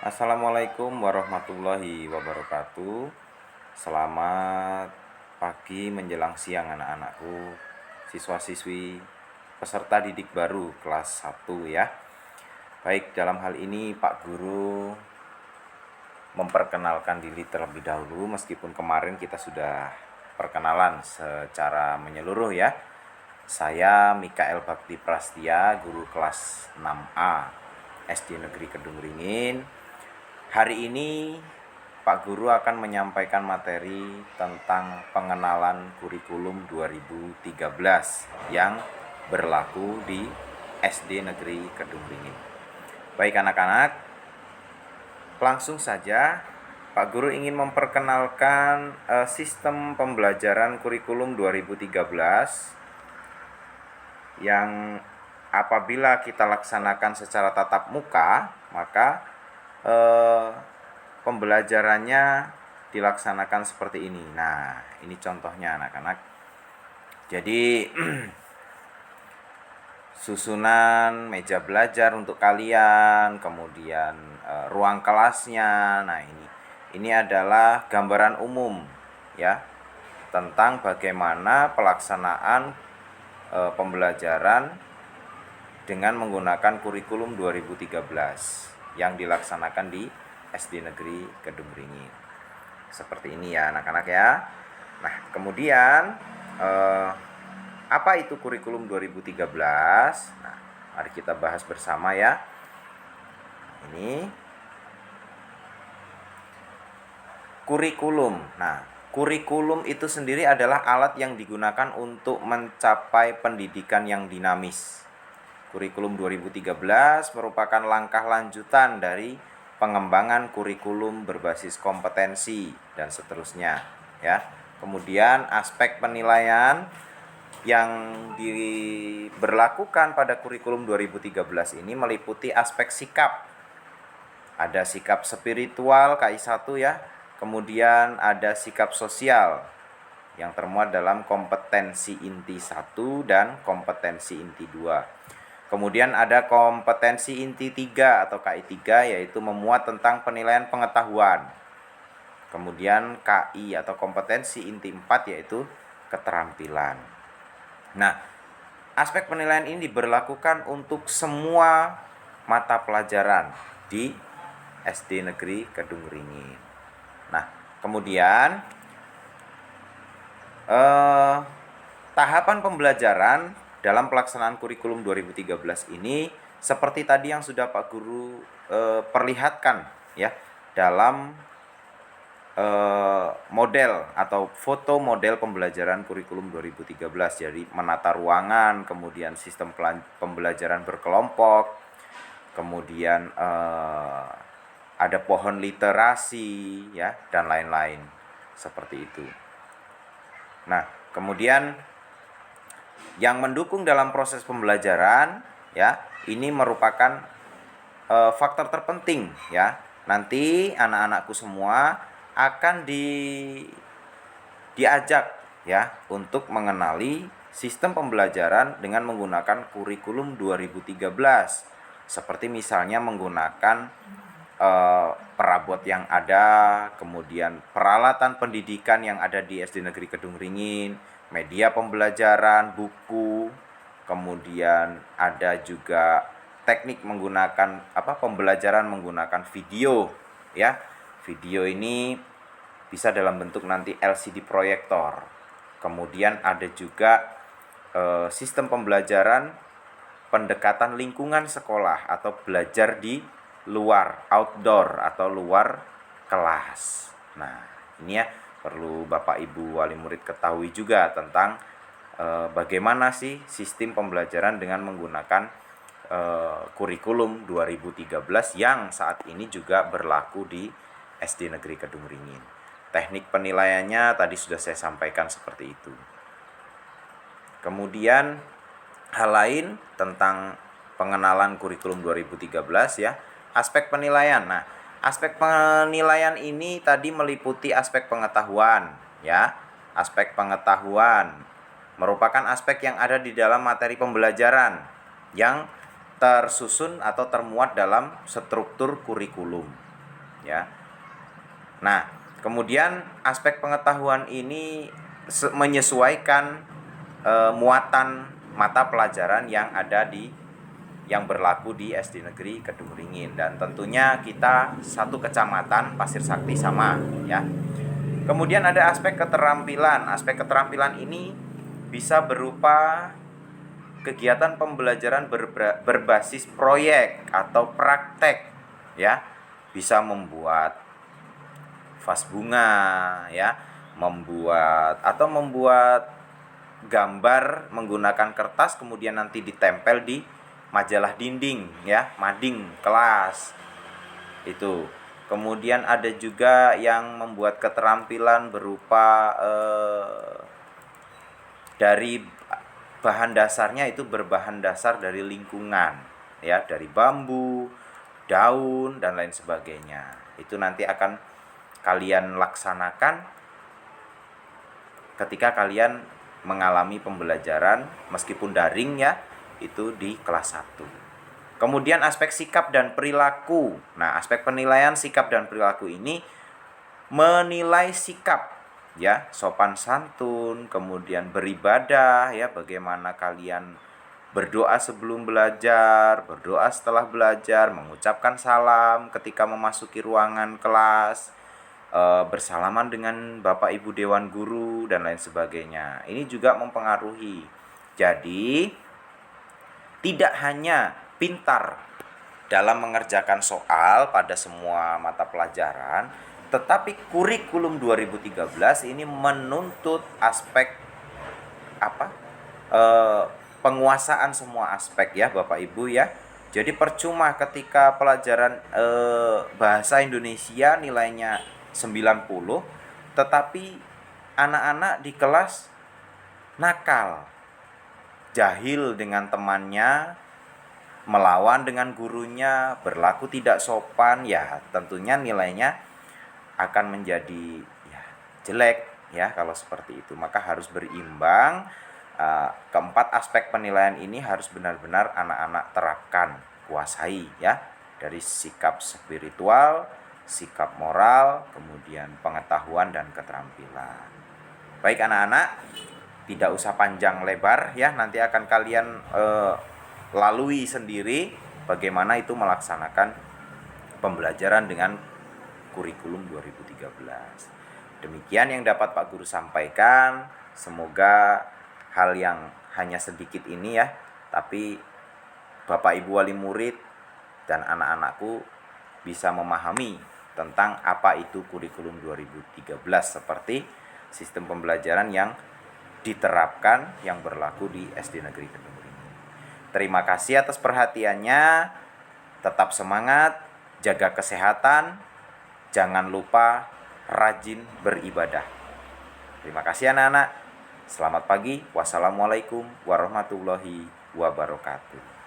Assalamualaikum warahmatullahi wabarakatuh. Selamat pagi menjelang siang anak-anakku, siswa-siswi peserta didik baru kelas 1 ya. Baik, dalam hal ini Pak Guru memperkenalkan diri terlebih dahulu, meskipun kemarin kita sudah perkenalan secara menyeluruh ya. Saya Mikael Bakti Prastia, guru kelas 6A SD Negeri Kedung Ringin. Hari ini Pak Guru akan menyampaikan materi tentang pengenalan kurikulum 2013 yang berlaku di SD Negeri Kedung Ringin. Baik anak-anak, langsung saja Pak Guru ingin memperkenalkan sistem pembelajaran kurikulum 2013 yang apabila kita laksanakan secara tatap muka, maka pembelajarannya dilaksanakan seperti ini. Nah, ini contohnya anak-anak. Jadi susunan meja belajar untuk kalian, kemudian ruang kelasnya. Nah, ini adalah gambaran umum ya tentang bagaimana pelaksanaan pembelajaran dengan menggunakan kurikulum 2013 yang dilaksanakan di SD Negeri Kedung Ringin. Seperti ini ya anak-anak ya. Nah, kemudian apa itu kurikulum 2013? Nah, mari kita bahas bersama ya. Ini kurikulum. Nah, kurikulum itu sendiri adalah alat yang digunakan untuk mencapai pendidikan yang dinamis. Kurikulum 2013 merupakan langkah lanjutan dari pengembangan kurikulum berbasis kompetensi dan seterusnya ya. Kemudian aspek penilaian yang diberlakukan pada kurikulum 2013 ini meliputi aspek sikap. Ada sikap spiritual KI1 ya. Kemudian ada sikap sosial yang termuat dalam kompetensi inti 1 dan kompetensi inti 2. Kemudian ada kompetensi inti 3 atau KI3 yaitu memuat tentang penilaian pengetahuan. Kemudian KI atau kompetensi inti 4 yaitu keterampilan. Nah, aspek penilaian ini diberlakukan untuk semua mata pelajaran di SD Negeri Kedung Ringin. Nah, kemudian tahapan pembelajaran dalam pelaksanaan kurikulum 2013 ini seperti tadi yang sudah Pak Guru perlihatkan ya dalam model atau foto model pembelajaran kurikulum 2013. Jadi menata ruangan, kemudian sistem pembelajaran berkelompok, kemudian ada pohon literasi ya dan lain-lain seperti itu. Nah, kemudian yang mendukung dalam proses pembelajaran ya ini merupakan faktor terpenting ya. Nanti anak-anakku semua akan diajak ya untuk mengenali sistem pembelajaran dengan menggunakan kurikulum 2013 seperti misalnya menggunakan perabot yang ada, kemudian peralatan pendidikan yang ada di SD Negeri Kedung Ringin, media pembelajaran, buku, kemudian ada juga teknik menggunakan pembelajaran menggunakan video ya. Video ini bisa dalam bentuk nanti LCD proyektor. Kemudian ada juga sistem pembelajaran pendekatan lingkungan sekolah atau belajar di luar, outdoor atau luar kelas. Nah, ini ya perlu Bapak Ibu wali murid ketahui juga tentang bagaimana sih sistem pembelajaran dengan menggunakan kurikulum 2013 yang saat ini juga berlaku di SD Negeri Kedung Ringin. Teknik penilaiannya tadi sudah saya sampaikan seperti itu. Kemudian hal lain tentang pengenalan kurikulum 2013 ya, aspek penilaian. Nah, aspek penilaian ini tadi meliputi aspek pengetahuan ya. Aspek pengetahuan merupakan aspek yang ada di dalam materi pembelajaran yang tersusun atau termuat dalam struktur kurikulum. ya. Nah, kemudian aspek pengetahuan ini menyesuaikan muatan mata pelajaran yang berlaku di SD Negeri Kedung Ringin, dan tentunya kita satu kecamatan Pasir Sakti sama ya. Kemudian ada aspek keterampilan. Aspek keterampilan ini bisa berupa kegiatan pembelajaran berbasis proyek atau praktek ya. Bisa membuat vas bunga ya, membuat gambar menggunakan kertas kemudian nanti ditempel di majalah dinding ya, mading kelas. Itu. Kemudian ada juga yang membuat keterampilan berupa dari bahan dasarnya itu berbahan dasar dari lingkungan ya, dari bambu, daun dan lain sebagainya. Itu nanti akan kalian laksanakan ketika kalian mengalami pembelajaran meskipun daring ya, itu di kelas 1. Kemudian aspek sikap dan perilaku. Nah, aspek penilaian sikap dan perilaku ini menilai sikap ya, sopan santun, kemudian beribadah ya, bagaimana kalian berdoa sebelum belajar, berdoa setelah belajar, mengucapkan salam ketika memasuki ruangan kelas, bersalaman dengan Bapak Ibu Dewan Guru dan lain sebagainya. Ini juga mempengaruhi. Jadi tidak hanya pintar dalam mengerjakan soal pada semua mata pelajaran, tetapi kurikulum 2013 ini menuntut aspek penguasaan semua aspek ya Bapak Ibu ya. Jadi percuma ketika pelajaran bahasa Indonesia nilainya 90, tetapi anak-anak di kelas nakal, jahil dengan temannya, melawan dengan gurunya, berlaku tidak sopan, ya tentunya nilainya akan menjadi ya jelek ya kalau seperti itu. Maka harus berimbang. Keempat aspek penilaian ini harus benar-benar anak-anak terapkan, kuasai ya, dari sikap spiritual, sikap moral, kemudian pengetahuan dan keterampilan. Baik anak-anak, tidak usah panjang lebar ya, nanti akan kalian lalui sendiri bagaimana itu melaksanakan pembelajaran dengan kurikulum 2013. Demikian yang dapat Pak Guru sampaikan. Semoga hal yang hanya sedikit ini ya, tapi Bapak Ibu wali murid dan anak-anakku bisa memahami tentang apa itu kurikulum 2013 seperti sistem pembelajaran yang diterapkan yang berlaku di SD Negeri Kedung Ringin. Terima kasih atas perhatiannya. Tetap semangat, jaga kesehatan, jangan lupa rajin beribadah. Terima kasih anak-anak. Selamat pagi. Wassalamualaikum warahmatullahi wabarakatuh.